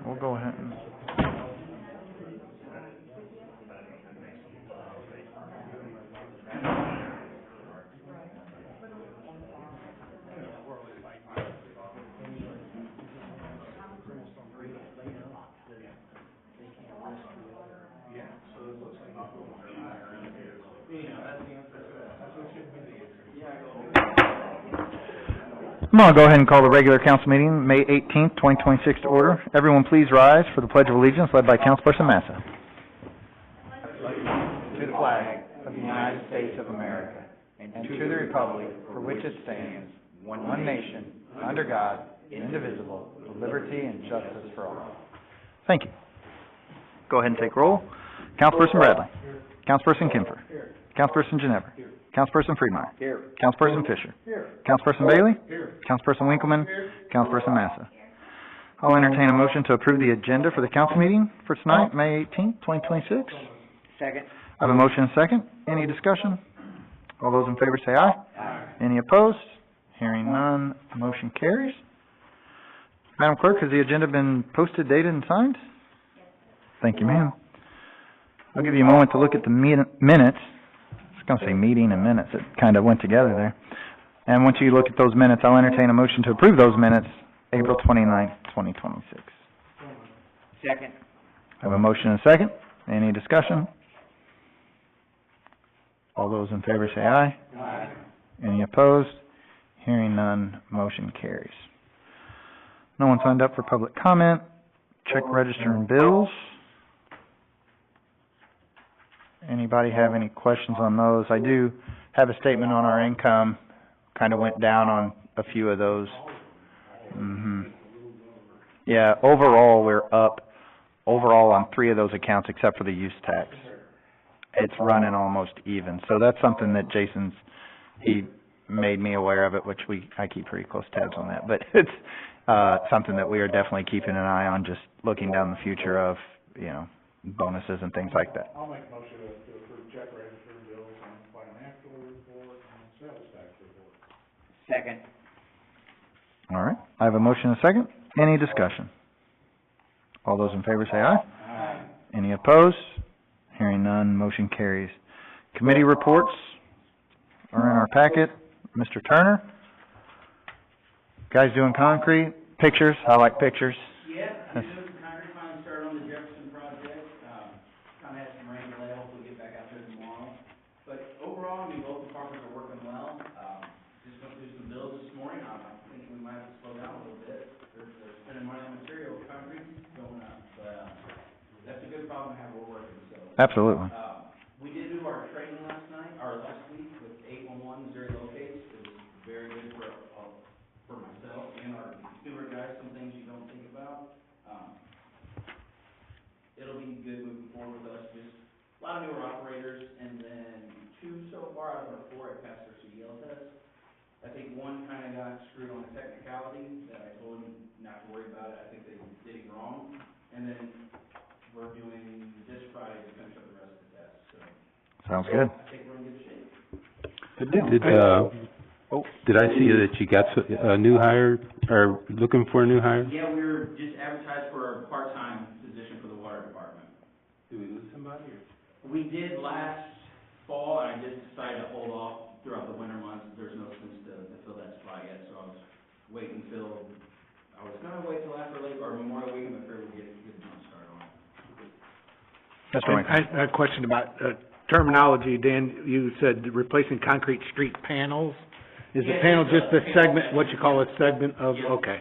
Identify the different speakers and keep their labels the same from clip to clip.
Speaker 1: we'll go ahead and... I'm going to go ahead and call the regular council meeting, May 18th, 2026 to order. Everyone please rise for the Pledge of Allegiance led by Councilperson Massa. To the flag of the United States of America and to the republic for which it stands, one nation, under God, indivisible, with liberty and justice for all. Thank you. Go ahead and take roll. Councilperson Bradley. Councilperson Kemfer. Councilperson Ginevra. Councilperson Freemeyer.
Speaker 2: Here.
Speaker 1: Councilperson Fisher.
Speaker 2: Here.
Speaker 1: Councilperson Bailey.
Speaker 2: Here.
Speaker 1: Councilperson Winkleman. Councilperson Massa. I'll entertain a motion to approve the agenda for the council meeting for tonight, May 18th, 2026.
Speaker 2: Second.
Speaker 1: I have a motion and a second. Any discussion? All those in favor say aye.
Speaker 2: Aye.
Speaker 1: Any opposed? Hearing none, motion carries. Madam Clerk, has the agenda been posted, dated, and signed? Thank you, ma'am. I'll give you a moment to look at the minutes. I was going to say meeting and minutes. It kind of went together there. And once you look at those minutes, I'll entertain a motion to approve those minutes, April 29th, 2026.
Speaker 2: Second.
Speaker 1: I have a motion and a second. Any discussion? All those in favor say aye.
Speaker 2: Aye.
Speaker 1: Any opposed? Hearing none, motion carries. No one signed up for public comment. Check register and bills. Anybody have any questions on those? I do have a statement on our income. Kind of went down on a few of those. Yeah, overall we're up. Overall on 3 of those accounts except for the use tax. It's running almost even. So that's something that he made me aware of it, which I keep pretty close tabs on that. But it's something that we are definitely keeping an eye on, just looking down the future of, bonuses and things like that.
Speaker 3: I'll make a motion to approve check register bills and financial report and sales tax report.
Speaker 2: Second.
Speaker 1: All right. I have a motion and a second. Any discussion? All those in favor say aye.
Speaker 2: Aye.
Speaker 1: Any opposed? Hearing none, motion carries. Committee reports are in our packet. Mr. Turner. Guys doing concrete? Pictures? I like pictures.
Speaker 4: Yeah, we're doing some concrete, finally started on the Jefferson project. Kind of had some rain delay, hopefully get back out there tomorrow. But overall, both departments are working well. Just went through some bills this morning. I'm thinking we might have to slow down a little bit. They're spending money on material, concrete's going up. But, that's a good problem to have, we're working, so.
Speaker 1: Absolutely.
Speaker 4: We did do our training last week with 811 Missouri Locates. It was very good for myself and our newer guys, some things you don't think about. It'll be good moving forward with us, just a lot of newer operators, and then 2 so far out of our 4 have passed their CDL test. I think one kind of got screwed on a technicality that I told him not to worry about it. I think they did it wrong. And then we're doing this Friday to finish up the rest of the test, so.
Speaker 1: Sounds good.
Speaker 4: I think we're in good shape.
Speaker 5: Did I see that you got a new hire, or looking for a new hire?
Speaker 4: Yeah, we were just advertised for a part-time position for the water department.
Speaker 5: Did we lose somebody, or?
Speaker 4: We did last fall, and I just decided to hold off throughout the winter months. There's no sense to fill that spot yet, so I was waiting I was gonna wait till after Memorial Week, and I figured we'd get a jump start on it.
Speaker 3: I had a question about terminology. Dan, you said replacing concrete street panels. Is the panel just a segment, what you call a segment of, okay.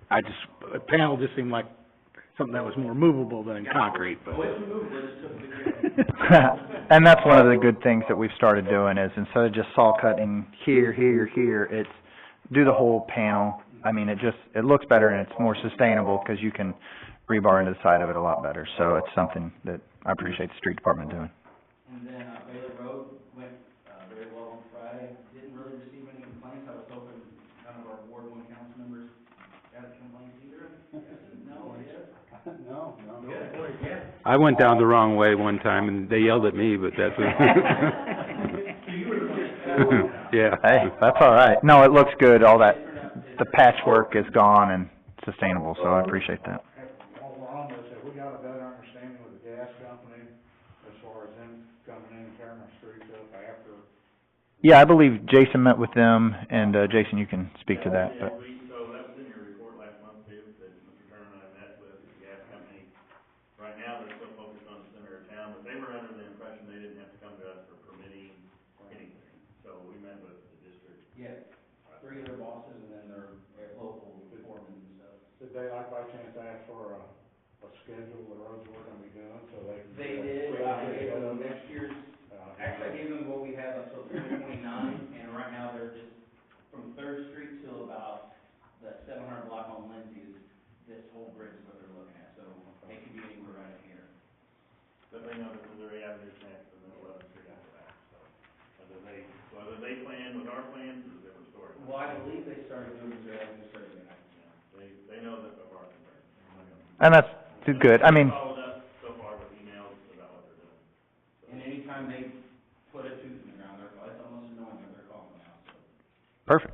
Speaker 3: A panel just seemed like something that was more movable than concrete, but.
Speaker 1: And that's one of the good things that we've started doing is instead of just saw cutting here, it's do the whole panel. I mean, it looks better and it's more sustainable because you can rebar into the side of it a lot better. So it's something that I appreciate the street department doing.
Speaker 4: And then, Baylor Road went, very well on Friday. Didn't really receive any complaints. I was hoping none of our Ward 1 council members got complaints either. No,
Speaker 5: No.
Speaker 4: Good, yeah.
Speaker 5: I went down the wrong way one time, and they yelled at me, but that's yeah.
Speaker 1: Hey, that's all right. No, it looks good. All that, the patchwork is gone and sustainable, so I appreciate that. Yeah, I believe Jason met with them, and, Jason, you can speak to that, but.
Speaker 6: So that was in your report last month too, that Mr. Turner and I met with the gas company. Right now, they're still focused on the center of town, but they were under the impression they didn't have to come to us for permitting anything. So we met with the district.
Speaker 4: Yeah, 3 of their bosses and then their local foremen and stuff.
Speaker 3: Did they, like, by chance ask for a schedule of the roads we're gonna be doing, so they can?
Speaker 4: They did, I gave them next year's, actually I gave them what we have up till 2029, and right now they're just from Third Street till about the 700 block on Lindsay, this whole bridge is what they're looking at, so it could be anywhere right in here.
Speaker 6: But they know that Missouri Avenue's next, and then 11th Street after that, so. Whether they plan with our plans is a different story.
Speaker 4: Well, I believe they started doing their own survey.
Speaker 6: They know that of our concerns.
Speaker 1: And that's good, I mean,
Speaker 6: Followed up so far with emails about what they're doing.
Speaker 4: And anytime they put a tooth in the ground, it's almost annoying that they're calling now, so.
Speaker 1: perfect.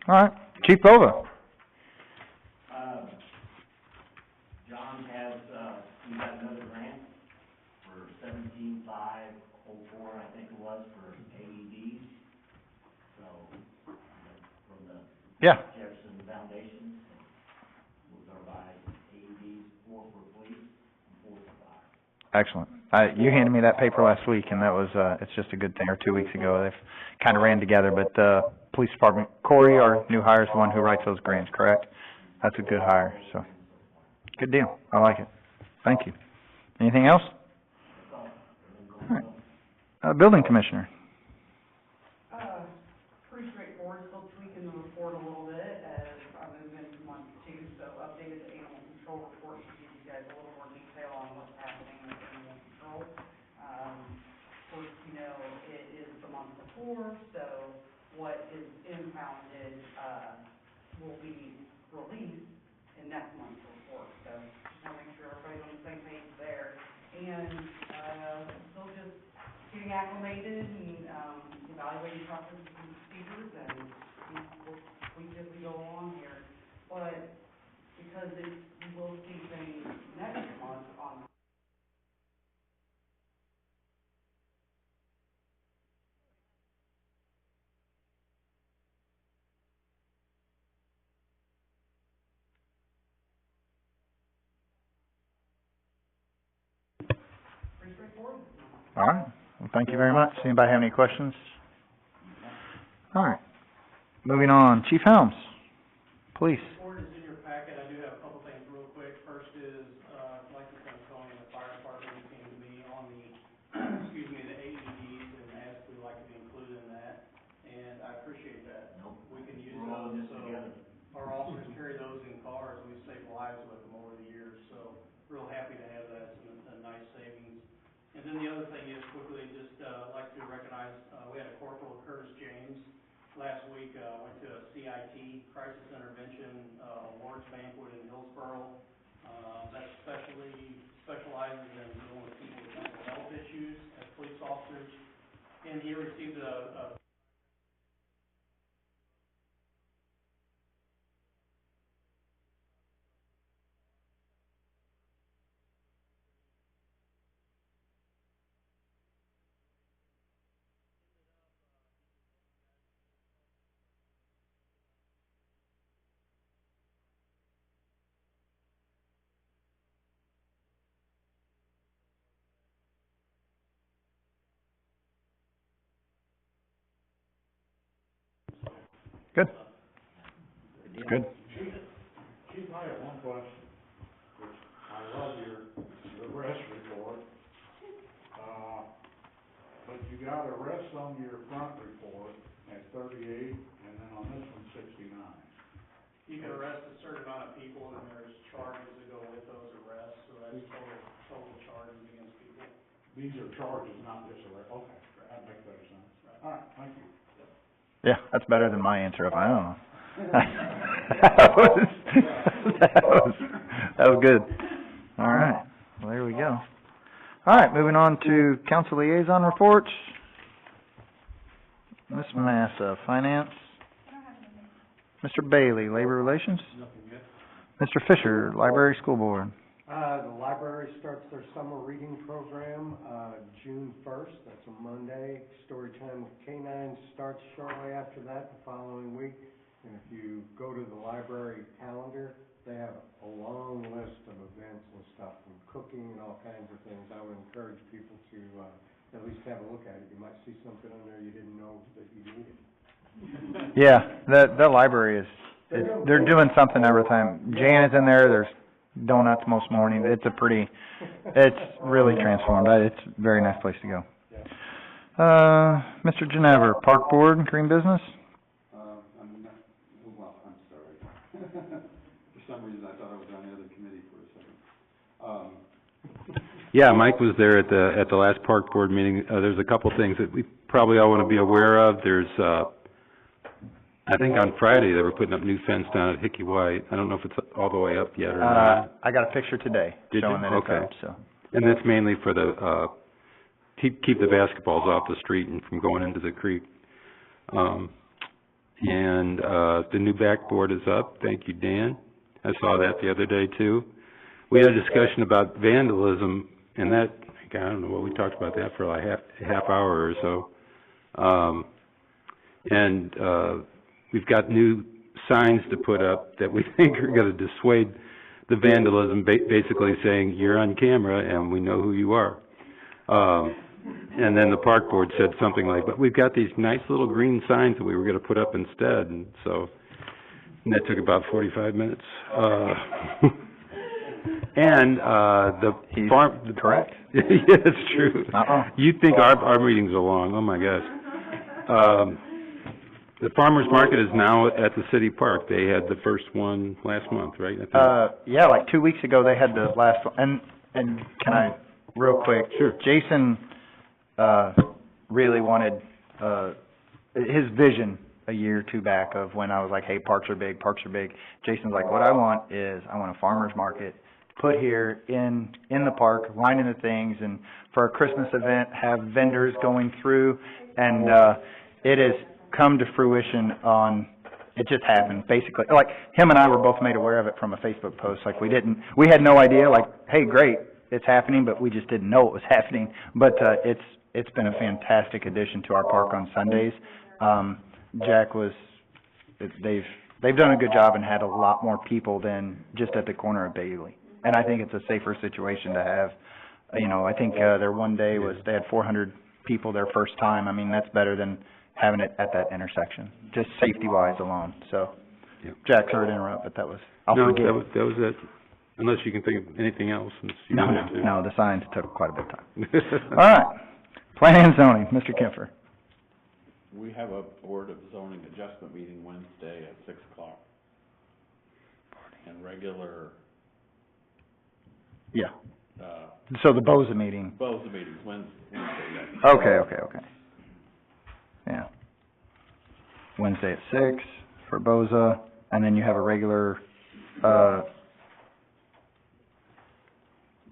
Speaker 1: All right, Chief Bova.
Speaker 7: John has, we got another grant for 17,504, I think it was, for AEDs. So, from the
Speaker 1: Yeah,
Speaker 7: Jefferson Foundation, we're gonna buy AEDs, 4 for police and 4 for fire.
Speaker 1: excellent. You handed me that paper last week, and that was, it's just a good thing, or 2 weeks ago, they've kinda ran together, but, Police Department, Corey, our new hire, is the one who writes those grants, correct? That's a good hire, so, good deal, I like it, thank you. Anything else? All right, Building Commissioner.
Speaker 8: Pretty straightforward, still tweaking the report a little bit as I move into month 2, so updated the animal control report to give you guys a little more detail on what's happening with animal control. Of course, you know, it is the month before, so what is impounded, will be released in next month's report, so just wanna make sure everybody's on the same page there. And, still just getting acclimated and, evaluating processes and procedures, and we'll tweak as we go along here. But because you will see things next month on pretty straightforward.
Speaker 1: All right, well, thank you very much. Anybody have any questions? All right, moving on, Chief Helms, please.
Speaker 9: Report is in your packet. I do have a couple things real quick. First is, like you said, Tony, the fire department came to me on the, excuse me, the AEDs and asked if we'd like to be included in that. And I appreciate that.
Speaker 7: Nope.
Speaker 9: We can use
Speaker 7: We're all in
Speaker 9: those,
Speaker 7: this
Speaker 9: so
Speaker 7: together.
Speaker 9: our officers carry those in cars. We've saved lives with them over the years, so real happy to have that. It's a nice savings. And then the other thing is quickly, just, like to recognize, we had a Corporal Curtis James last week, went to a CIT, Crisis Intervention, awards banquet in Hillsborough. That specializes in dealing with people with mental health issues as police officers. And he received a
Speaker 1: Good. Good.
Speaker 3: Chief, I have one question, which I love your arrest report. But you got arrests on your front report at 38, and then on this one, 69.
Speaker 9: You can arrest a certain amount of people, and there's charges that go with those arrests, so that's total charges against people.
Speaker 3: These are charges, not just arrest, okay, that makes better sense. All right, thank you.
Speaker 1: Yeah, that's better than my answer, if I don't know. That was good. All right, well, there we go. All right, moving on to council liaison reports. Ms. Massa, Finance. Mr. Bailey, Labor Relations. Mr. Fisher, Library School Board.
Speaker 10: The library starts their summer reading program, June first, that's a Monday. Story time with K-9 starts shortly after that, the following week. And if you go to the library calendar, they have a long list of events and stuff, from cooking and all kinds of things. I would encourage people to, at least have a look at it. You might see something on there you didn't know that you needed.
Speaker 1: Yeah, the library they're doing something every time. Jan is in there, there's donuts most mornings. It's really transformed. It's a very nice place to go. Mr. Ginever, Park Board and Green Business?
Speaker 11: I'm sorry. For some reason, I thought I was on the other committee for a second.
Speaker 5: Yeah, Mike was there at the last park board meeting. There's a couple things that we probably all want to be aware of. There's, I think on Friday they were putting up new fence down at Hickey White. I don't know if it's all the way up yet or not.
Speaker 1: I got a picture today showing that it's up, so.
Speaker 5: And that's mainly for the, keep the basketballs off the street and from going into the creek. And the new backboard is up. Thank you, Dan. I saw that the other day too. We had a discussion about vandalism, and that, I don't know what, we talked about that for like half hour or so. We've got new signs to put up that we think are going to dissuade the vandalism, basically saying, you're on camera and we know who you are. And then the park board said something like, but we've got these nice little green signs that we were going to put up instead, and that took about 45 minutes.
Speaker 1: Correct.
Speaker 5: Yeah, it's true. You'd think our meetings are long, oh my gosh. The farmer's market is now at the city park. They had the first one last month, right? I think.
Speaker 1: Yeah, like 2 weeks ago they had the last one, and can I, real quick?
Speaker 5: Sure.
Speaker 1: Jason, really wanted, his vision a year or two back of when I was like, hey, parks are big. Jason's like, what I want is, I want a farmer's market put here in the park, lining the things, and for a Christmas event, have vendors going through, and, it has come to fruition it just happened, basically. Like, him and I were both made aware of it from a Facebook post. Like, we had no idea, like, hey, great, it's happening, but we just didn't know it was happening. But, it's been a fantastic addition to our park on Sundays. Jack they've done a good job and had a lot more people than just at the corner of Bailey. And I think it's a safer situation to have, I think, their one day they had 400 people their first time. I mean, that's better than having it at that intersection, just safety-wise alone, so.
Speaker 5: Yeah.
Speaker 1: Jack, sorry to interrupt, but that was,
Speaker 5: that was it. Unless you can think of anything else, since you wanted to.
Speaker 1: No, the signs took quite a bit of time. All right, planning and zoning, Mr. Kemfer.
Speaker 11: We have a Board of Zoning Adjustment meeting Wednesday at 6:00. And regular,
Speaker 1: Yeah. So the BOZA meeting.
Speaker 11: BOZA meetings Wednesday, yes.
Speaker 1: Okay. Yeah. Wednesday at 6 for BOZA, and then you have a regular,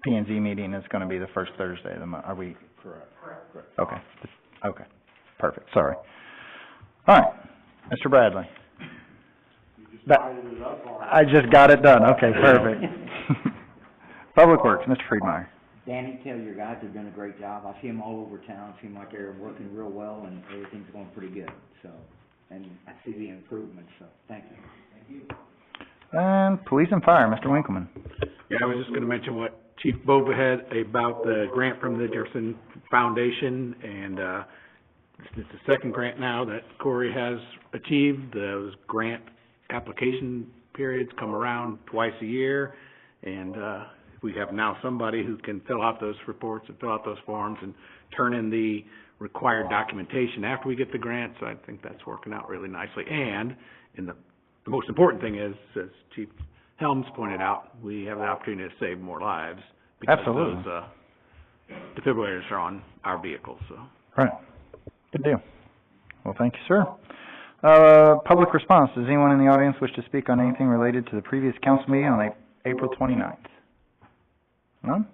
Speaker 1: P and Z meeting is gonna be the first Thursday of the month. Are we?
Speaker 11: Correct.
Speaker 1: Okay, perfect, sorry. All right, Mr. Bradley. I just got it done, okay, perfect. Public Works, Mr. Friedmeier.
Speaker 2: Danny, tell your guys they're doing a great job. I see them all over town, seem like they're working real well and everything's going pretty good, so. And I see the improvements, so thank you. Thank you.
Speaker 1: And Police and Fire, Mr. Winkleman.
Speaker 3: Yeah, I was just gonna mention what Chief Bova had about the grant from the Jefferson Foundation, and, it's the second grant now that Corey has achieved. Those grant application periods come around twice a year, and, we have now somebody who can fill out those reports and fill out those forms and turn in the required documentation after we get the grant, so I think that's working out really nicely. And, the most important thing is, as Chief Helms pointed out, we have the opportunity to save more lives.
Speaker 1: Absolutely.
Speaker 3: Because those, defibrillators are on our vehicles, so.
Speaker 1: Right, good deal. Well, thank you, sir. Public response, does anyone in the audience wish to speak on anything related to the previous council meeting on April 29th? None?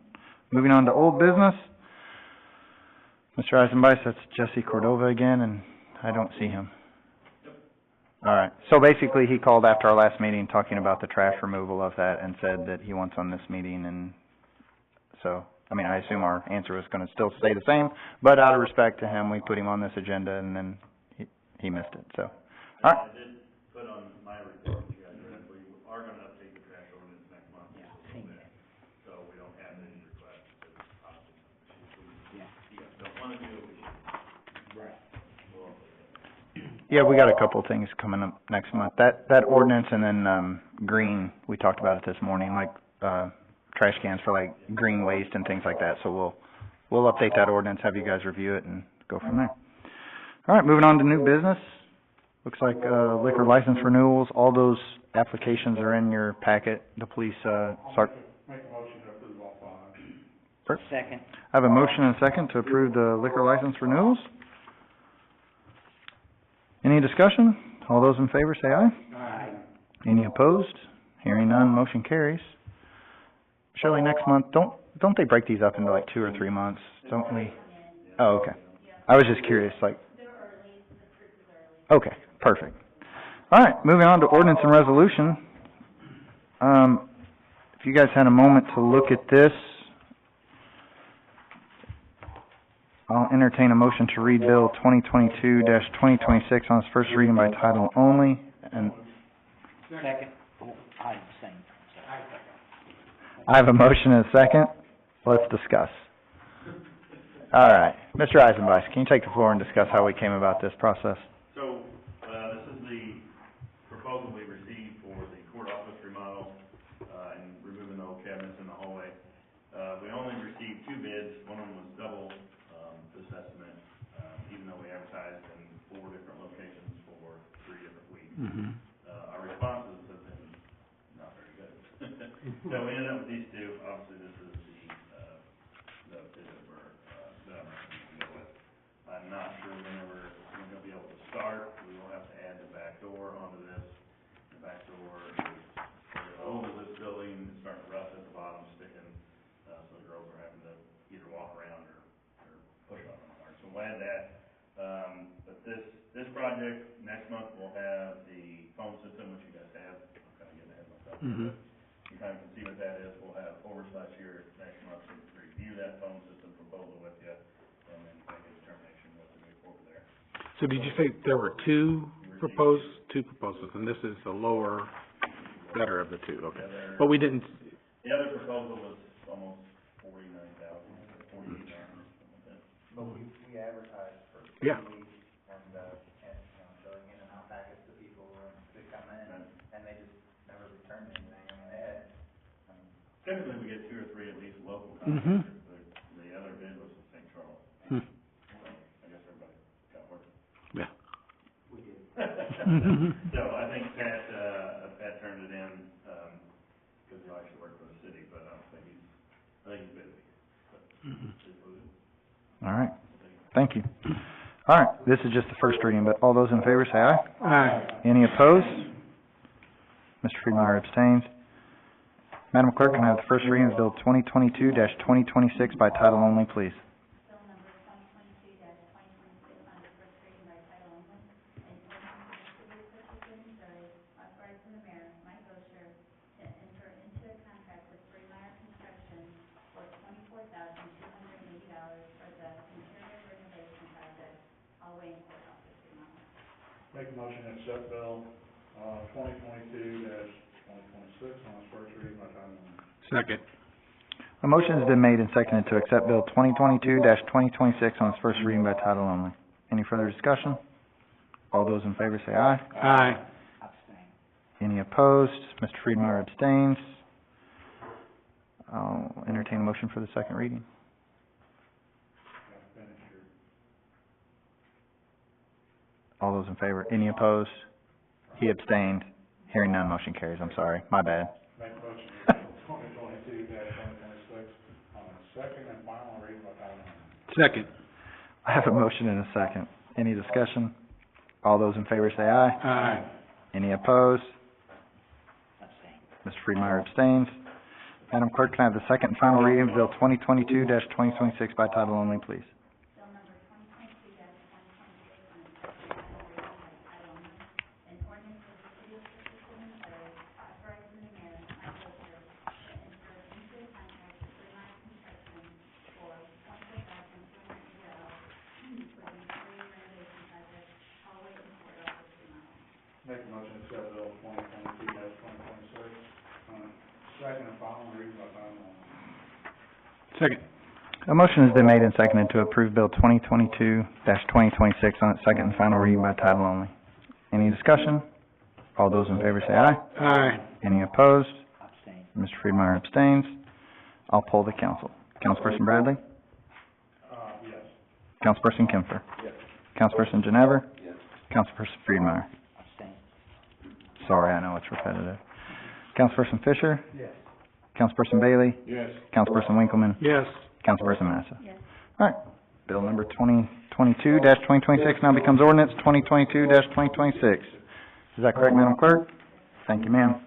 Speaker 1: Moving on to old business. Mr. Eisenbeis, that's Jesse Cordova again, and I don't see him. All right, so basically, he called after our last meeting talking about the trash removal of that and said that he wants on this meeting, and so, I mean, I assume our answer was gonna still stay the same, but out of respect to him, we put him on this agenda, and then he missed it, so. All right.
Speaker 6: I did put on my report, you guys read, we are gonna update the trash ordinance next month.
Speaker 2: Yeah, seen that.
Speaker 6: So we don't have any requests, it's obviously,
Speaker 2: Yeah.
Speaker 6: you guys don't wanna do it, we should,
Speaker 2: Right.
Speaker 6: we'll update it.
Speaker 1: Yeah, we got a couple things coming up next month. That ordinance and then, green, we talked about it this morning, like, trash cans for like green waste and things like that. So we'll update that ordinance, have you guys review it and go from there. All right, moving on to new business. Looks like, liquor license renewals, all those applications are in your packet. The police,
Speaker 11: Make a motion to approve all five.
Speaker 2: Second.
Speaker 1: I have a motion and a second to approve the liquor license renewals. Any discussion? All those in favor say aye.
Speaker 2: Aye.
Speaker 1: Any opposed? Hearing none, motion carries. Shirley, next month, don't they break these up into like 2 or 3 months, don't we? Oh, okay. I was just curious, like. Okay, perfect. All right, moving on to ordinance and resolution. If you guys had a moment to look at this, I'll entertain a motion to read Bill 2022-2026 on its first reading by title only, and
Speaker 2: Second. Oh, I abstain.
Speaker 1: I have a motion and a second. Let's discuss. All right, Mr. Eisenbeiss, can you take the floor and discuss how we came about this process?
Speaker 6: So, this is the proposal we received for the court office remodel, and removing the old cabinets in the hallway. We only received 2 bids, one of them was double, this estimate, even though we advertised in 4 different locations for 3 different weeks. Our responses have been not very good. So we ended up with these 2, obviously this is the bid that we're, that I'm recommending to go with. I'm not sure whenever we're gonna be able to start, we will have to add the back door onto this. The back door is very old as this building, it's starting to rust at the bottom, sticking, so the girls are having to either walk around or push on them hard. So we'll add that. But this project, next month, we'll have the phone system, which you guys have. I'm kinda getting ahead of myself. You kinda can see what that is. We'll have oversight here next month to review that phone system proposal with you, and then make a determination what to move forward there.
Speaker 3: So did you say there were two proposals, and this is the lower, better of the 2, okay. But we didn't,
Speaker 6: The other proposal was almost 49,000, 48,000, something like that.
Speaker 1: But we advertised for
Speaker 3: Yeah.
Speaker 1: weeks and, showing in and out packets to people to come in, and they just never returned anything. I mean, they had,
Speaker 6: Typically, we get 2 or 3 at least local contractors. The other bid was in St. Charles. So, I guess everybody got work.
Speaker 3: yeah.
Speaker 1: we did.
Speaker 6: So I think Pat turned it in, because he actually worked for the city, but I think he's busy. But it's what it is.
Speaker 1: All right, thank you. All right, this is just the first reading, but all those in favor say aye.
Speaker 3: Aye.
Speaker 1: Any opposed? Mr. Friedmeier abstains. Madam Clerk, can I have the first reading of Bill 2022-2026 by title only, please?
Speaker 11: Make a motion to accept bill, 2022-2026 on its first reading by title only.
Speaker 3: Second.
Speaker 1: A motion has been made and seconded to accept Bill 2022-2026 on its first reading by title only. Any further discussion? All those in favor say aye.
Speaker 3: Aye.
Speaker 2: Abstain.
Speaker 1: Any opposed? Mr. Friedmeier abstains. I'll entertain a motion for the second reading.
Speaker 11: Got to finish your,
Speaker 1: All those in favor? Any opposed? He abstained. Hearing none, motion carries. I'm sorry. My bad.
Speaker 11: make a motion to bill 2022-2026 on its second and final reading by title only.
Speaker 3: Second.
Speaker 1: I have a motion and a second. Any discussion? All those in favor say aye.
Speaker 3: Aye.
Speaker 1: Any opposed?
Speaker 2: Abstain.
Speaker 1: Mr. Friedmeier abstains. Madam Clerk, can I have the second and final reading of Bill 2022-2026 by title only, please?
Speaker 11: Make a motion to accept bill 2022-2026, second and final reading by title only.
Speaker 3: Second.
Speaker 1: A motion has been made and seconded to approve Bill 2022-2026 on its second and final reading by title only. Any discussion? All those in favor say aye.
Speaker 3: Aye.
Speaker 1: Any opposed?
Speaker 2: Abstain.
Speaker 1: Mr. Friedmeier abstains. I'll poll the council. Councilperson Bradley?
Speaker 11: Yes.
Speaker 1: Councilperson Kempfer?
Speaker 11: Yes.
Speaker 1: Councilperson Ginever?
Speaker 11: Yes.
Speaker 1: Councilperson Friedmeier?
Speaker 2: Abstain.
Speaker 1: Sorry, I know it's repetitive. Councilperson Fisher?
Speaker 10: Yes.
Speaker 1: Councilperson Bailey?
Speaker 11: Yes.
Speaker 1: Councilperson Winkleman?
Speaker 3: Yes.
Speaker 1: Councilperson Massa? Yes. All right, bill number 2022-2026 now becomes ordinance 2022-2026. Is that correct, Madam Clerk? Thank you, ma'am.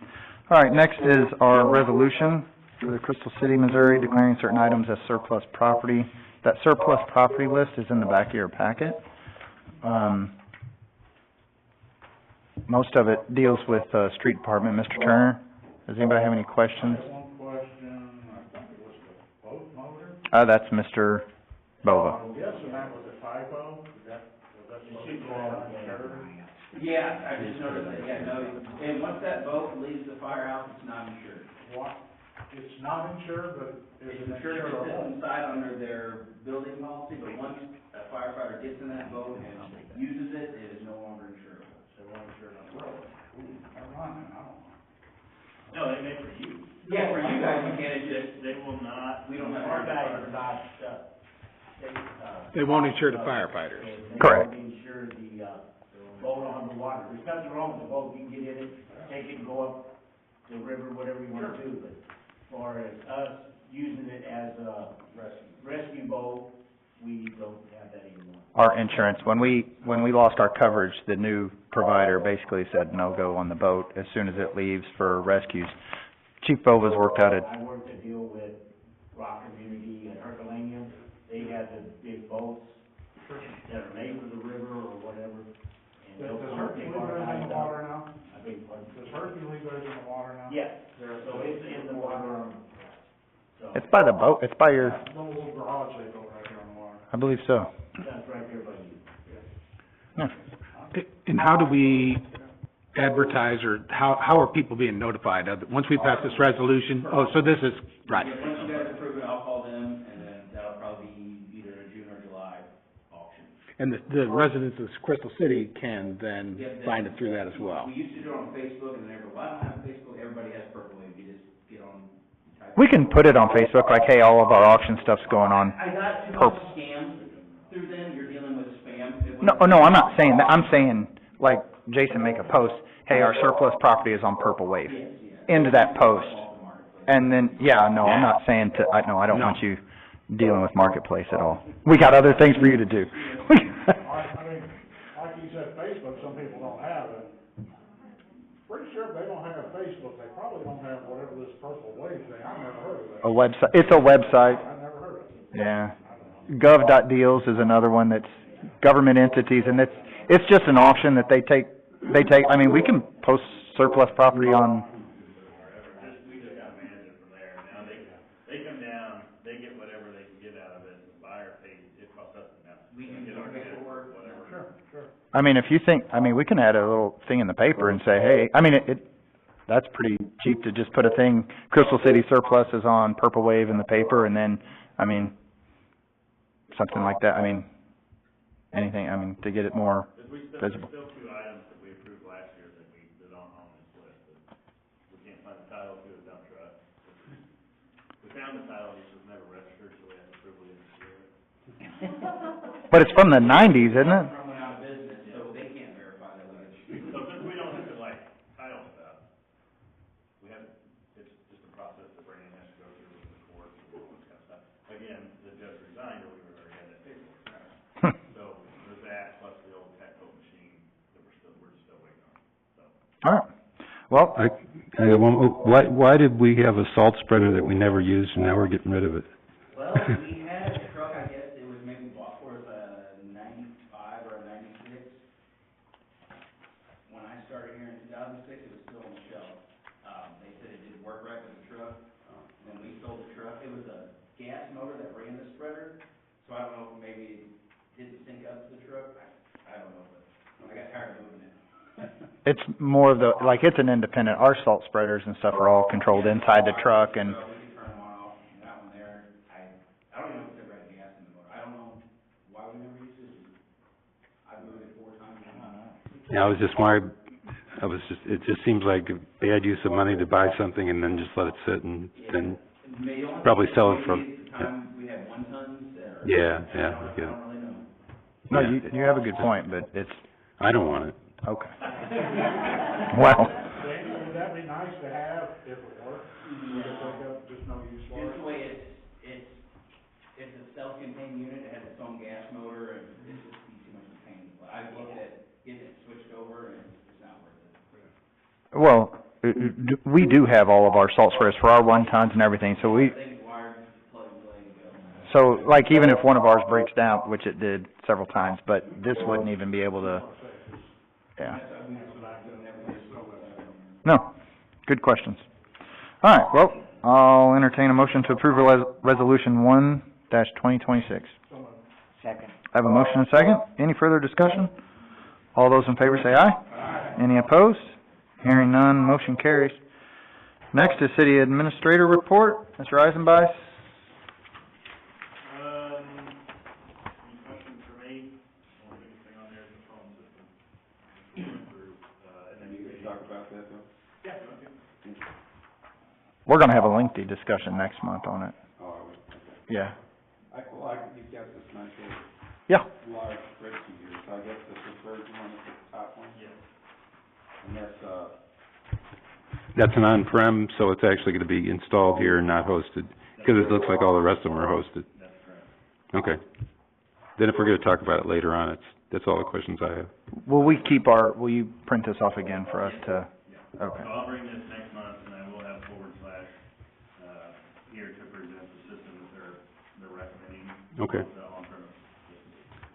Speaker 1: All right, next is our resolution for the Crystal City, Missouri, declaring certain items as surplus property. That surplus property list is in the back of your packet. Most of it deals with, street department. Mr. Turner, does anybody have any questions?
Speaker 11: One question, I think it was the boat motor.
Speaker 1: That's Mr. Bova.
Speaker 11: I'm guessing that was a typo, was that supposed to be uninsured?
Speaker 4: Yeah, I just noticed that, yeah, no, and once that boat leaves the firehouse, it's not insured.
Speaker 11: What, it's not insured, but is
Speaker 4: It's
Speaker 11: it
Speaker 4: insured
Speaker 11: insured
Speaker 4: to
Speaker 11: or
Speaker 4: sit
Speaker 11: what?
Speaker 4: inside under their building policy, but once a firefighter gets in that boat and uses it, it is no longer insurable.
Speaker 11: So it wasn't insured on the road. Ooh, never mind, then, I don't know.
Speaker 6: No, they make for you.
Speaker 4: Yeah, for you guys, you can't, it's just,
Speaker 6: They will not.
Speaker 4: we don't have.
Speaker 7: Our guys are not,
Speaker 3: They won't insure the firefighters.
Speaker 1: Correct.
Speaker 7: They won't insure the, boat on the water. There's nothing wrong with the boat, you can get in it, take it and go up the river, whatever you wanna do, but as far as us using it as a rescue boat, we don't have that anymore.
Speaker 1: Our insurance, when we lost our coverage, the new provider basically said no go on the boat as soon as it leaves for rescues. Chief Bova's worked out
Speaker 7: I worked a deal with Rock Community and Herculaneum, they have the big boats that are made for the river or whatever. And
Speaker 11: Does
Speaker 7: they'll
Speaker 11: Hercules
Speaker 7: take our
Speaker 11: go in
Speaker 7: guys
Speaker 11: the
Speaker 7: out.
Speaker 11: water now?
Speaker 7: I beg your pardon?
Speaker 11: Does Hercules go in the water now?
Speaker 7: Yes, so it's in the water, so,
Speaker 1: It's by the boat, it's by your,
Speaker 11: That little garage they built right there on the water.
Speaker 1: I believe so.
Speaker 7: that's right there by you.
Speaker 1: Yeah.
Speaker 3: And how do we advertise, or how are people being notified of it? Once we pass this resolution, oh, so this is, right.
Speaker 4: Yeah, once you guys approve it, I'll call them, and then that'll probably be either a June or July auction.
Speaker 3: And the residents of Crystal City can then
Speaker 4: Yep,
Speaker 3: find it through that as well.
Speaker 4: We used to do it on Facebook, and then everybody, well, I don't have Facebook, everybody has Purple Wave, you just get on, type.
Speaker 1: We can put it on Facebook like, hey, all of our auction stuff's going on.
Speaker 4: I got too
Speaker 1: Purple.
Speaker 4: much scams through them, you're dealing with spam. It
Speaker 1: No,
Speaker 4: wasn't-
Speaker 1: no, I'm not saying that. I'm saying, like, Jason make a post, hey, our surplus property is on Purple Wave.
Speaker 4: Yes, yes.
Speaker 1: Into that post.
Speaker 4: Off the marketplace.
Speaker 1: And then, yeah, no, I'm not saying to, I don't want you dealing with Marketplace at all. We got other things for you to do.
Speaker 11: I mean, like you said, Facebook, some people don't have it. Pretty sure if they don't have Facebook, they probably don't have whatever this Purple Wave thing, I've never heard of that.
Speaker 1: A website, it's a website,
Speaker 11: I've never heard of it.
Speaker 1: yeah.
Speaker 11: I don't know.
Speaker 1: Gov.deals is another one that's government entities, and it's just an auction that they take, I mean, we can post surplus property on,
Speaker 6: We just gotta manage it from there. Now, they come down, they get whatever they can get out of it, the buyer pays, it costs us nothing.
Speaker 4: We can
Speaker 6: Get our
Speaker 4: do
Speaker 6: check,
Speaker 4: paperwork.
Speaker 6: whatever.
Speaker 11: Sure.
Speaker 1: I mean, if you think, I mean, we can add a little thing in the paper and say, hey, I mean, that's pretty cheap to just put a thing, Crystal City surplus is on Purple Wave in the paper, and then, I mean, something like that, I mean, anything, I mean, to get it more
Speaker 6: There's
Speaker 1: visible.
Speaker 6: still two items that we approved last year that aren't on this list, but we can't find the title to a dump truck. We found the title, it was never registered, so we had to prove we didn't steal it.
Speaker 1: But it's from the nineties, isn't it?
Speaker 4: From went out of business, so they can't verify that we
Speaker 6: So since we don't have to like title stuff, we have, it's just a process that Brandon has to go through with the courts and all this kind of stuff. Again, the judge resigned, or we already had that paperwork. So there's that, plus the old Petco machine that we're just still waiting on, so.
Speaker 1: All right, well,
Speaker 5: Why did we have a salt spreader that we never used and now we're getting rid of it?
Speaker 4: Well, we had a truck, I guess, it was maybe bought for us a 95 or a 96. When I started here in 2006, it was still on the shelf. They said it didn't work right with the truck. Then we sold the truck. It was a gas motor that ran the spreader. So I don't know if maybe it didn't sync up to the truck. I don't know, but I got tired of moving it.
Speaker 1: It's more of the, like, it's an independent, our salt spreaders and stuff are all controlled inside the truck and,
Speaker 4: So we can turn one off, and that one there, I don't even know if it's ever had gas in the motor. I don't know why we never used it. I've moved it 4 times now.
Speaker 5: Yeah, it just seems like a bad use of money to buy something and then just let it sit and then, Probably sell it from-
Speaker 4: Maybe at the time, we had 1 tons or.
Speaker 5: yeah,
Speaker 4: I
Speaker 5: get it.
Speaker 4: don't really know.
Speaker 1: no,
Speaker 5: Yeah.
Speaker 1: you have a good point, but it's,
Speaker 5: I don't want it.
Speaker 1: okay. Well,
Speaker 11: Daniel, would that be nice to have if it worked? You could pick up, just no use for
Speaker 4: Just
Speaker 11: it?
Speaker 4: the way it's a self-contained unit, it has its own gas motor, and it's just too much of a pain. But I've looked at getting it switched over, and it's not worth it.
Speaker 1: well, we do have all of our salt spreaders for our 1 tons and everything, so we,
Speaker 4: Everything's wired, plug and play, and go.
Speaker 1: so, like, even if one of ours breaks down, which it did several times, but this wouldn't even be able to, yeah. No, good questions. All right, well, I'll entertain a motion to approve resolution 1-2026.
Speaker 2: Second.
Speaker 1: I have a motion and a second. Any further discussion? All those in favor say aye. Aye. Any opposed? Hearing none, motion carries. Next is city administrator report. Mr. Eisenbeiss.
Speaker 6: Any questions for me? Only thing on there is the phone system. And then you can talk about that though? Yeah, okay.
Speaker 1: We're gonna have a lengthy discussion next month on it.
Speaker 5: Oh, I would,
Speaker 1: Yeah.
Speaker 5: you've got this nice
Speaker 1: Yeah.
Speaker 5: large spreadsheet here, so I guess the preferred one is the top one?
Speaker 6: Yes.
Speaker 5: And that's an on-prem, so it's actually gonna be installed here and not hosted, because it looks like all the rest of them are hosted.
Speaker 6: That's correct.
Speaker 5: Okay. Then if we're gonna talk about it later on, that's all the questions I have.
Speaker 1: Will you print this off again for us to, okay.
Speaker 6: So I'll bring this next month, and I will have / here to present the system that they're recommending.
Speaker 5: Okay.
Speaker 6: The on-premise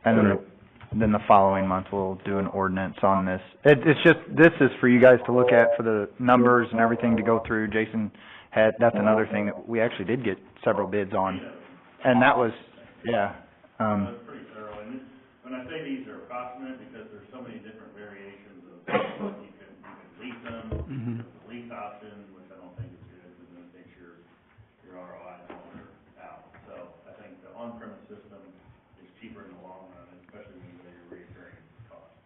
Speaker 6: system.
Speaker 1: And then the following month, we'll do an ordinance on this. It's just, this is for you guys to look at for the numbers and everything to go through. Jason that's another thing that we actually did get several bids on. And that was, yeah,
Speaker 6: That's pretty thorough, and when I say these are approximate, because there's so many different variations of, you can lease them,
Speaker 3: Mhm.
Speaker 6: the lease option, which I don't think is good, because then it takes your ROI dollar out. So I think the on-premise system is cheaper in the long run, especially when you get your recurring costs.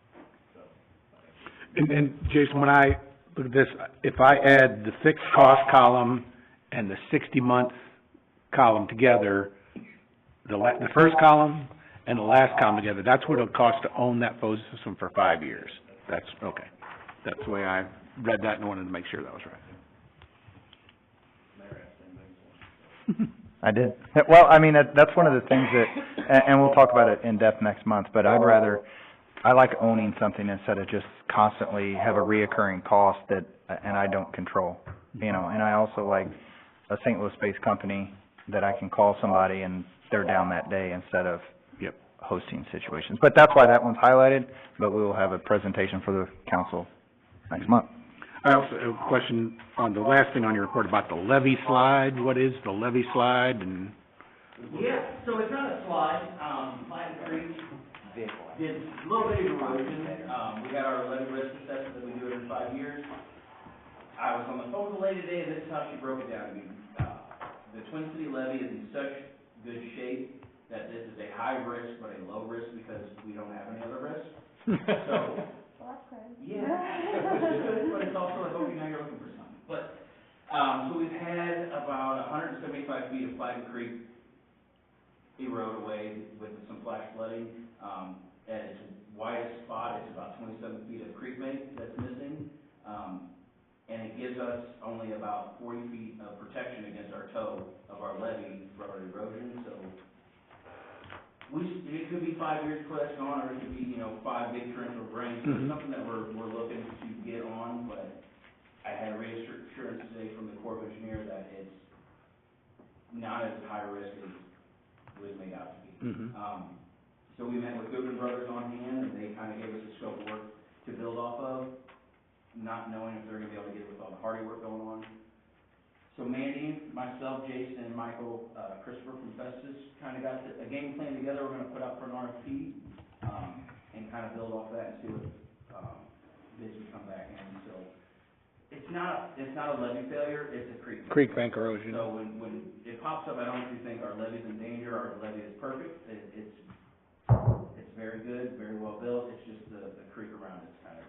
Speaker 6: So, I think
Speaker 3: And Jason, when I look at this, if I add the fixed cost column and the 60-month column together, the first column and the last column together, that's what it'll cost to own that phone system for 5 years. That's, okay. That's the way I read that and wanted to make sure that was right.
Speaker 1: I did. Well, I mean, that's one of the things that, and we'll talk about it in depth next month, but I like owning something instead of just constantly have a reoccurring cost that, and I don't control, and I also like a St. Louis-based company that I can call somebody and they're down that day instead of
Speaker 3: Yep.
Speaker 1: hosting situations. But that's why that one's highlighted, but we will have a presentation for the council next month.
Speaker 3: I also have a question on the last thing on your report about the levee slide. What is the levee slide and?
Speaker 4: Yeah, so it's not a slide, Pine Creek did a little bit of erosion, we got our levee risk assessment that we do every 5 years. I was on the phone with the lady today, and this is how she broke it down to me. The Twin City levee is in such good shape that this is a high risk but a low risk because we don't have any other risk. So, yeah, which is good, but it's also like, okay, now you're looking for something. But, so we've had about 175 feet of Pine Creek erode away with some flash flooding. At its widest spot, it's about 27 feet of creek bank that's missing. And it gives us only about 40 feet of protection against our toe of our levee for our erosion, so it could be 5 years before that's gone, or it could be, 5 big torrential rains. So it's something that we're looking to get on, but I had a reassurance today from the Corps of Engineers that it's not as high risk as it was made out to be. So we met with Goodman Brothers on hand, and they kind of gave us a scope of work to build off of, not knowing if they're gonna be able to get with all the hardy work going on. So Mandy, myself, Jason, and Michael, Christopher from Festus kind of got a game plan together we're gonna put out for an RFP, and kind of build off that and see what, bids would come back in, so. It's not a levee failure, it's a creek.
Speaker 3: Creek bank erosion.
Speaker 4: So when it pops up, I don't actually think our levee's in danger, our levee is perfect, it's very good, very well built, it's just the creek around it's kind of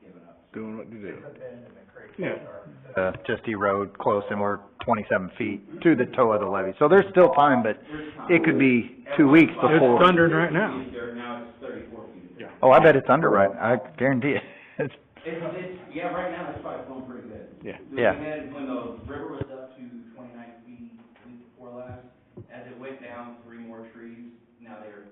Speaker 4: giving up.
Speaker 3: Doing what you do.
Speaker 11: It's a bend in the creek.
Speaker 3: Yeah.
Speaker 1: Just erode close and we're 27 feet to the toe of the levee. So there's still time, but it could be 2 weeks before.
Speaker 3: It's thundering right now.
Speaker 4: Now it's 34 feet.
Speaker 3: Yeah.
Speaker 1: Oh, I bet it's under right, I guarantee it. It's,
Speaker 4: Yeah, right now, it's probably flowing pretty good.
Speaker 3: Yeah.
Speaker 1: Yeah.
Speaker 4: We had, when the river was up to 29 feet the week before last, as it went down 3 more trees, now they're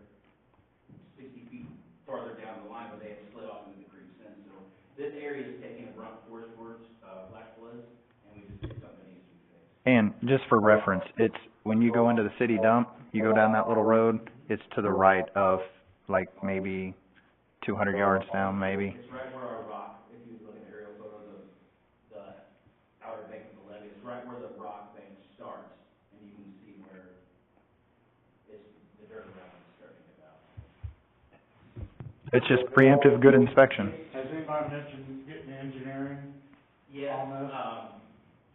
Speaker 4: 60 feet farther down the line, but they had slid off into the creek since, so this area is taking a brunt force towards, flash floods, and we just think something needs to be fixed.
Speaker 1: and just for reference, it's, when you go into the city dump, you go down that little road, it's to the right of, like, maybe 200 yards down, maybe.
Speaker 4: It's right where our rock, if you look at aerial photos of the outer bank of the levee, it's right where the rock bank starts, and you can see where it's, the dirt around is starting to get out.
Speaker 1: It's just preemptive good inspection.
Speaker 11: Has anybody mentioned getting engineering
Speaker 4: Yes,
Speaker 11: on this?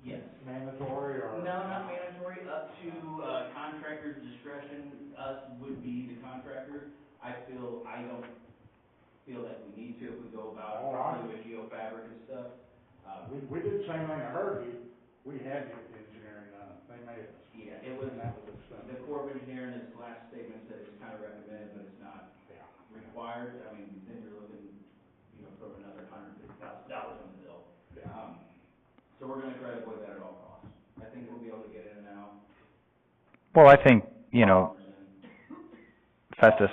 Speaker 4: Yes.
Speaker 11: Mandatory or?
Speaker 4: No, not mandatory, up to, contractor's discretion, us would be the contractor. I don't feel that we need to if we go about it properly with geofabric and stuff.
Speaker 11: We did the same thing I heard, we had to get the engineering done, they made us.
Speaker 4: Yeah, it was,
Speaker 11: And that was expensive.
Speaker 4: the Corps of Engineer in its last statement said it's kind of recommended, but it's not required. I mean, then you're looking, for another $150,000 on the bill. So we're gonna try to avoid that at all costs. I think we'll be able to get in and out.
Speaker 1: Well, I think, Festus,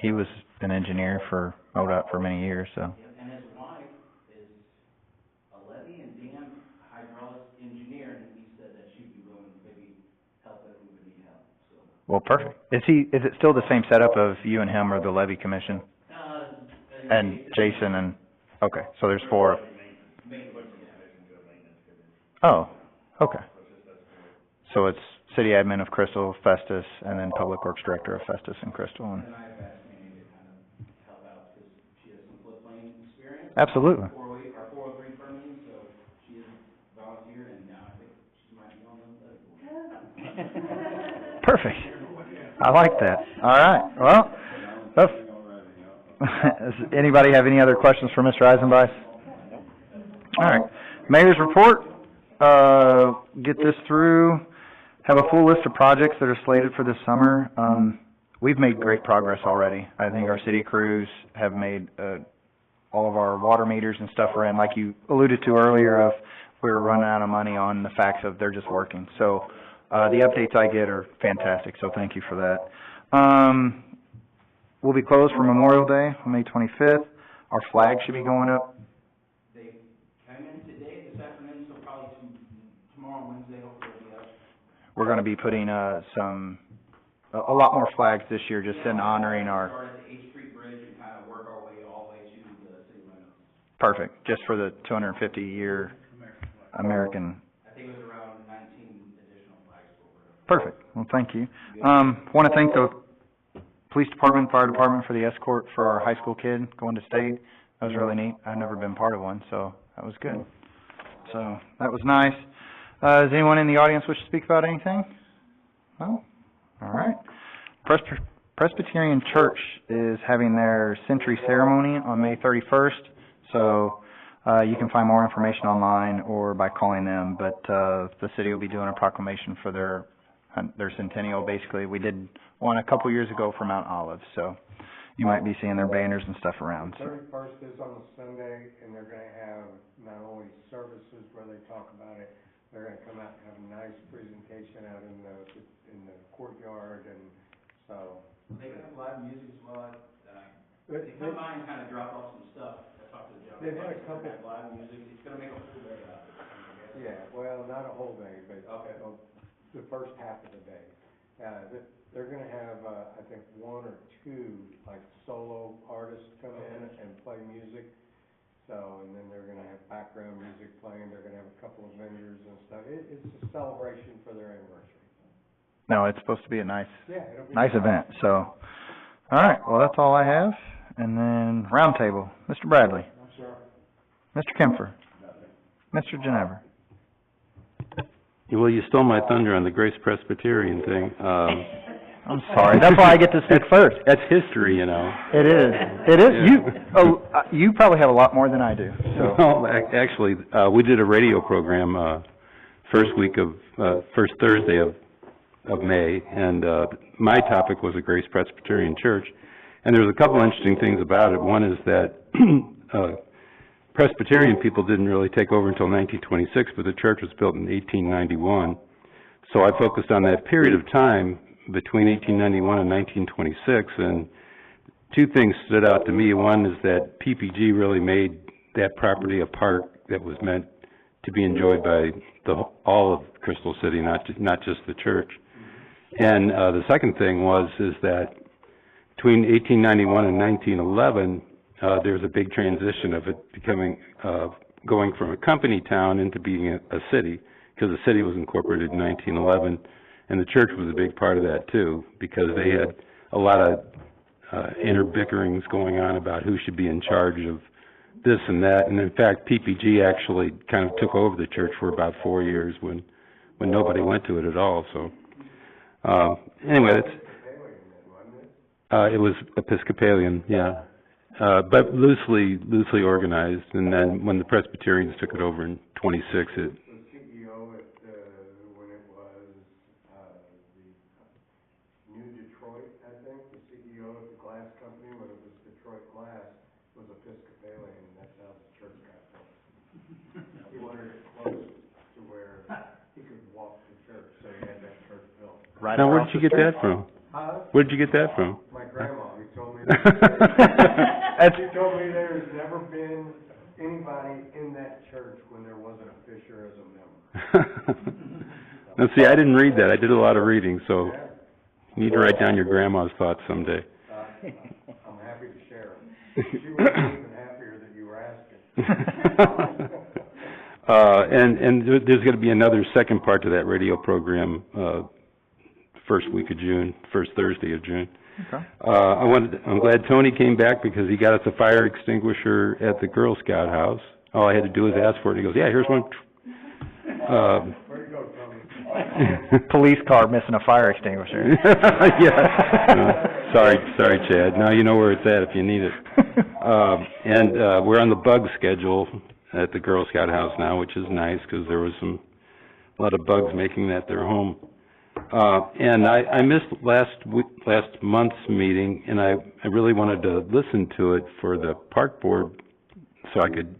Speaker 1: he was an engineer for MoDOT for many years, so.
Speaker 4: And his wife is a levee and dam hydraulic engineer, and he said that she'd be willing to maybe help if we would need help, so.
Speaker 1: Well, perfect. Is it still the same setup of you and him or the levy commission? And Jason and, okay, so there's 4. Oh, okay. So it's city admin of Crystal, Festus, and then public works director of Festus and Crystal, and.
Speaker 4: And I've asked Mandy to kind of help out, because she has some floodplain experience.
Speaker 1: Absolutely.
Speaker 4: 403 permitting, so she has volunteered, and now I think she might be on the board.
Speaker 1: Perfect. I like that. All right, well, does anybody have any other questions for Mr. Eisenbeis? All right, mayor's report, get this through, have a full list of projects that are slated for this summer. We've made great progress already. I think our city crews have made, all of our water meters and stuff are in, like you alluded to earlier, of we were running out of money on the facts of they're just working. So, the updates I get are fantastic, so thank you for that. We'll be closed for Memorial Day, on May 25th. Our flag should be going up.
Speaker 4: They came in today, this afternoon, so probably tomorrow, Wednesday, hopefully it'll be up.
Speaker 1: We're gonna be putting, a lot more flags this year, just in honoring our,
Speaker 4: Start at the H Street Bridge and kind of work our way all the way to the city limits.
Speaker 1: perfect, just for the 250-year American.
Speaker 4: I think it was around 19 additional flags for it.
Speaker 1: Perfect, well, thank you. Wanna thank the police department, fire department for the escort for our high school kid going to state. That was really neat. I've never been part of one, so that was good. So, that was nice. Does anyone in the audience wish to speak about anything? No? All right. Presbyterian Church is having their century ceremony on May 31st, so you can find more information online or by calling them, but the city will be doing a proclamation for their centennial. Basically, we did one a couple years ago for Mount Olive, so you might be seeing their banners and stuff around. So.
Speaker 10: 31st is on a Sunday, and they're gonna have not only services where they talk about it, they're gonna come out and have a nice presentation out in the courtyard, and so.
Speaker 4: They have live music as well.
Speaker 10: They-
Speaker 4: They come by and kind of drop off some stuff. I talked to the gentleman.
Speaker 10: They've had a couple-
Speaker 4: They have live music. It's gonna make a full day out of it.
Speaker 10: Yeah, well, not a whole day, but
Speaker 4: Okay.
Speaker 10: the first half of the day. They're gonna have, I think, 1 or 2, like, solo artists come in and play music. So, and then they're gonna have background music playing, they're gonna have a couple of vendors and stuff. It's a celebration for their anniversary.
Speaker 1: No, it's supposed to be a nice
Speaker 10: Yeah, it'll be.
Speaker 1: event, so. All right, well, that's all I have. And then roundtable, Mr. Bradley.
Speaker 11: I'm Sir?
Speaker 1: Mr. Kempfer? Mr. Ginever?
Speaker 5: Well, you stole my thunder on the Grace Presbyterian thing.
Speaker 1: I'm sorry, that's why I get to speak first.
Speaker 5: That's history, you know.
Speaker 1: It is. You probably have a lot more than I do, so.
Speaker 5: Well, actually, we did a radio program, first Thursday of May, and, my topic was the Grace Presbyterian Church. And there's a couple interesting things about it. One is that, Presbyterian people didn't really take over until 1926, but the church was built in 1891. So I focused on that period of time between 1891 and 1926, and two things stood out to me. One is that PPG really made that property a park that was meant to be enjoyed by all of Crystal City, not just the church. And the second thing is that between 1891 and 1911, there was a big transition of it becoming, going from a company town into being a city, because the city was incorporated in 1911, and the church was a big part of that too, because they had a lot of inner bickerings going on about who should be in charge of this and that, and in fact, PPG actually kind of took over the church for about 4 years when nobody went to it at all, so. Anyway, it was Episcopalian, yeah. But loosely organized, and then when the Presbyterians took it over in 26,
Speaker 10: The CEO when it was, the New Detroit, I think, the CEO of the glass company, when it was Detroit Glass, was Episcopalian, and that's how the church got built. He wanted it close to where he could walk to church, so he had that church built.
Speaker 1: Right.
Speaker 5: Now, where did you get that from?
Speaker 10: Huh?
Speaker 5: Where did you get that from?
Speaker 10: My grandma, who told me that. She told me there's never been anybody in that church when there wasn't a Fisher as a member.
Speaker 5: Now, see, I didn't read that. I did a lot of reading, so you need to write down your grandma's thoughts someday.
Speaker 10: I'm happy to share them. She would be even happier that you were asking.
Speaker 5: And there's going to be another second part to that radio program, first week of June, first Thursday of June.
Speaker 1: Okay.
Speaker 5: I'm glad Tony came back because he got us a fire extinguisher at the Girl Scout house. All I had to do was ask for it. He goes, yeah, here's one.
Speaker 10: Where you go, Tommy?
Speaker 1: Police car missing a fire extinguisher.
Speaker 5: Yeah. Sorry, Chad. Now you know where it's at if you need it. And we're on the bug schedule at the Girl Scout house now, which is nice because there was a lot of bugs making that their home. And I missed last month's meeting, and I really wanted to listen to it for the park board so I could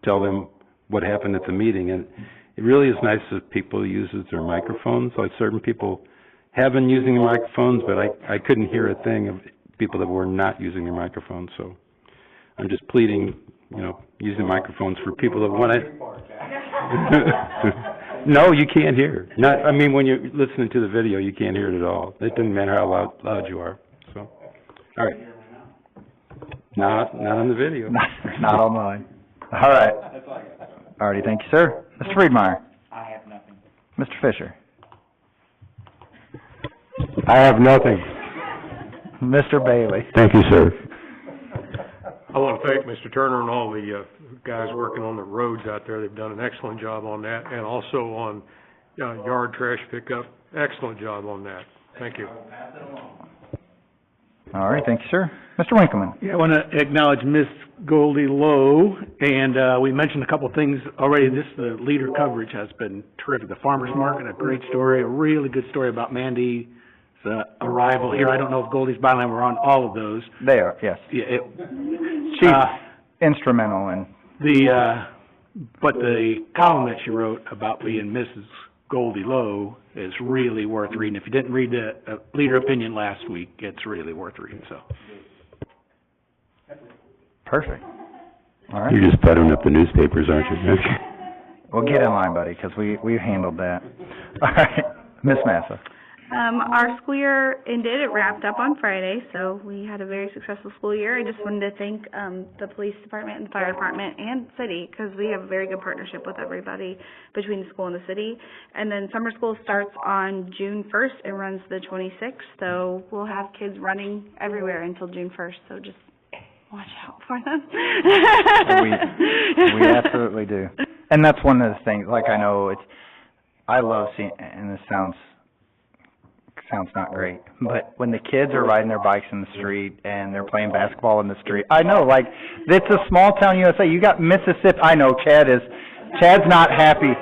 Speaker 5: tell them what happened at the meeting. And it really is nice that people use their microphones. Like certain people have been using their microphones, but I couldn't hear a thing of people that were not using their microphones. So I'm just pleading, using microphones for people that want to. No, you can't hear. When you're listening to the video, you can't hear it at all. It doesn't matter how loud you are. So, all right. Not on the video.
Speaker 1: Not on mine. All right. All righty, thank you, sir. Mr. Friedmeier.
Speaker 2: I have nothing.
Speaker 1: Mr. Fisher.
Speaker 10: I have nothing.
Speaker 1: Mr. Bailey.
Speaker 5: Thank you, sir.
Speaker 12: I want to thank Mr. Turner and all the guys working on the roads out there. They've done an excellent job on that, and also on yard trash pickup. Excellent job on that. Thank you.
Speaker 1: All right, thank you, sir. Mr. Winkleman.
Speaker 3: Yeah, I want to acknowledge Miss Goldie Lowe, and we mentioned a couple of things already. The leader coverage has been terrific. The farmer's market, a great story, a really good story about Mandy's arrival here. I don't know if Goldie's Byline were on all of those.
Speaker 1: They are, yes.
Speaker 3: Yeah,
Speaker 1: She's instrumental in...
Speaker 3: But the column that she wrote about being Mrs. Goldie Lowe is really worth reading. If you didn't read the leader opinion last week, it's really worth reading, so.
Speaker 1: Perfect. All right.
Speaker 5: You're just buttering up the newspapers, aren't you?
Speaker 1: Well, get in line, buddy, because we handled that. All right. Ms. Massa.
Speaker 13: Our school year ended, it wrapped up on Friday, so we had a very successful school year. I just wanted to thank the police department and the fire department and city, because we have a very good partnership with everybody between the school and the city. And then summer school starts on June 1st and runs the 26th, so we'll have kids running everywhere until June 1st, so just watch out for them.
Speaker 1: We absolutely do. And that's one of the things, like I know I love seeing, and this sounds not great, but when the kids are riding their bikes in the street and they're playing basketball in the street, I know, like, it's a small town USA. You got Mississippi, I know Chad's not happy,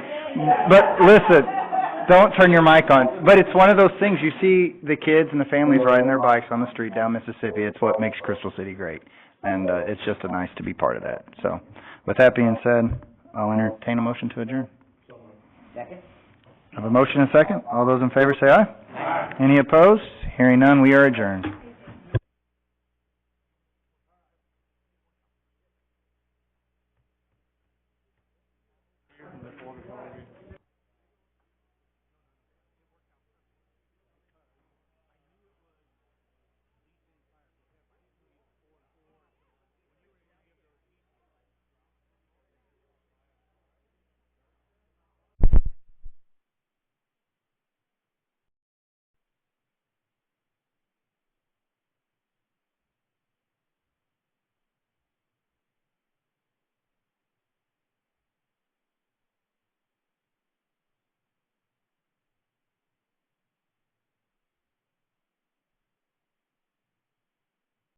Speaker 1: but listen, don't turn your mic on. But it's one of those things, you see the kids and the families riding their bikes on the street down Mississippi. It's what makes Crystal City great. And, it's just nice to be part of that. So, with that being said, I'll entertain a motion to adjourn.
Speaker 2: Second?
Speaker 1: I have a motion and a second. All those in favor say aye. Aye. Any opposed? Hearing none, we are adjourned.